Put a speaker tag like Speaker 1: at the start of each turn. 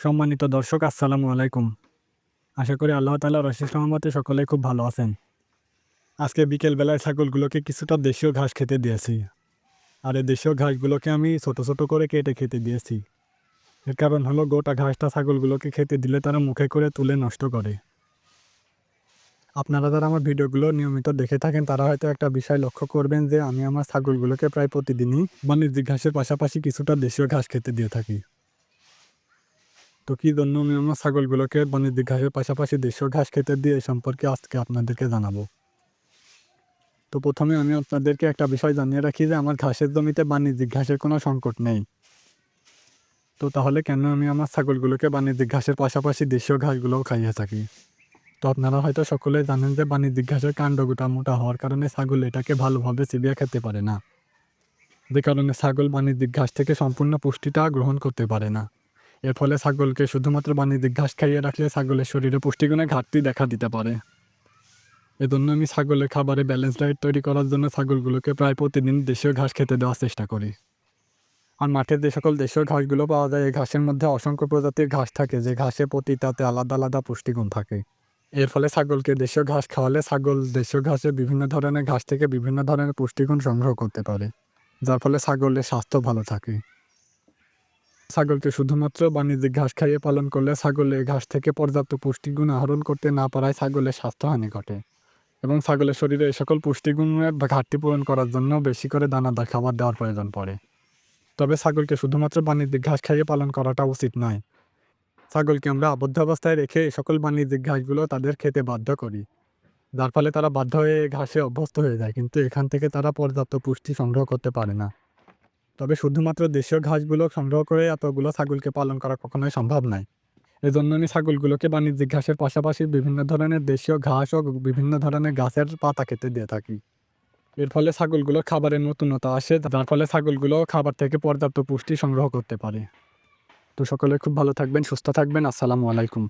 Speaker 1: সম্মানিত দর্শক, আসসালামু আলাইকুম। আশা করি আল্লাহ তাআলার অশেষ রহমতে সকলেই খুব ভালো আছেন। আজকে বিকেল বেলায় ছাগলগুলোকে কিছুটা দেশীয় ঘাস খেতে দিয়েছি। আর এই দেশীয় ঘাসগুলোকে আমি ছোট ছোট করে কেটে খেতে দিয়েছি। এর কারণ হলো, গোটা ঘাসটা ছাগলগুলোকে খেতে দিলে তারা মুখে করে তুলে নষ্ট করে। আপনারা যারা আমার ভিডিওগুলো নিয়মিত দেখে থাকেন তারা হয়তো একটা বিষয় লক্ষ্য করবেন যে আমি আমার ছাগলগুলোকে প্রায় প্রতিদিনই বাণিজ্যিক ঘাসের পাশাপাশি কিছুটা দেশীয় ঘাস খেতে দিয়ে থাকি। তো কী জন্য আমি আমার ছাগলগুলোকে বাণিজ্যিক ঘাসের পাশাপাশি দেশীয় ঘাস খেতে দিই, এই সম্পর্কে আজকে আপনাদেরকে জানাবো। তো প্রথমে আমি আপনাদেরকে একটা বিষয় জানিয়ে রাখি যে আমার ঘাসের জমিতে বাণিজ্যিক ঘাসের কোনো সংকট নেই। তো তাহলে কেন আমি আমার ছাগলগুলোকে বাণিজ্যিক ঘাসের পাশাপাশি দেশীয় ঘাসগুলোও খাইয়ে থাকি? তো আপনারা হয়তো সকলেই জানেন যে বাণিজ্যিক ঘাসের কাণ্ডটা মোটা হওয়ার কারণে ছাগল এটাকে ভালোভাবে চিবিয়ে খেতে পারে না, যে কারণে ছাগল বাণিজ্যিক ঘাস থেকে সম্পূর্ণ পুষ্টিটা গ্রহণ করতে পারে না। এর ফলে ছাগলকে শুধুমাত্র বাণিজ্যিক ঘাস খাইয়ে রাখলে ছাগলের শরীরে পুষ্টিগুণে ঘাটতি দেখা দিতে পারে। এজন্য আমি ছাগলের খাবারে ব্যালেন্স ডায়েট তৈরি করার জন্য ছাগলগুলোকে প্রায় প্রতিদিন দেশীয় ঘাস খেতে দেওয়ার চেষ্টা করি। আর মাঠে যে সকল দেশীয় ঘাসগুলো পাওয়া যায়, এই ঘাসের মধ্যে অসংখ্য প্রজাতির ঘাস থাকে, যে ঘাসে প্রতিটাতে আলাদা আলাদা পুষ্টিগুণ থাকে। এর ফলে ছাগলকে দেশীয় ঘাস খাওয়ালে ছাগল দেশীয় ঘাসে বিভিন্ন ধরনের ঘাস থেকে বিভিন্ন ধরনের পুষ্টিগুণ সংগ্রহ করতে পারে, যার ফলে ছাগলের স্বাস্থ্য ভালো থাকে। ছাগলকে শুধুমাত্র বাণিজ্যিক ঘাস খাইয়ে পালন করলে ছাগলের ঘাস থেকে পর্যাপ্ত পুষ্টিগুণ আহরণ করতে না পারায় ছাগলের স্বাস্থ্যহানি ঘটে এবং ছাগলের শরীরে এই সকল পুষ্টিগুণের ঘাটতি পূরণ করার জন্য বেশি করে দানাদার খাবার দেওয়ার প্রয়োজন পড়ে। তবে ছাগলকে শুধুমাত্র বাণিজ্যিক ঘাস খাইয়ে পালন করাটা উচিত নয়। ছাগলকে আমরা আবদ্ধ অবস্থায় রেখে এই সকল বাণিজ্যিক ঘাসগুলো তাদের খেতে বাধ্য করি, যার ফলে তারা বাধ্য হয়ে ঘাসে অভ্যস্ত হয়ে যায়, কিন্তু এখান থেকে তারা পর্যাপ্ত পুষ্টি সংগ্রহ করতে পারে না। তবে শুধুমাত্র দেশীয় ঘাসগুলো সংগ্রহ করে এতগুলো ছাগলকে পালন করা কখনোই সম্ভব নয়। এজন্য আমি ছাগলগুলোকে বাণিজ্যিক ঘাসের পাশাপাশি বিভিন্ন ধরনের দেশীয় ঘাস ও বিভিন্ন ধরনের গাছের পাতা খেতে দিয়ে থাকি। এর ফলে ছাগলগুলোর খাবারের নতুনতা আসে, যার ফলে ছাগলগুলো খাবার থেকে পর্যাপ্ত পুষ্টি সংগ্রহ করতে পারে। তো সকলে খুব ভালো থাকবেন, সুস্থ থাকবেন। আসসালামু আলাইকুম।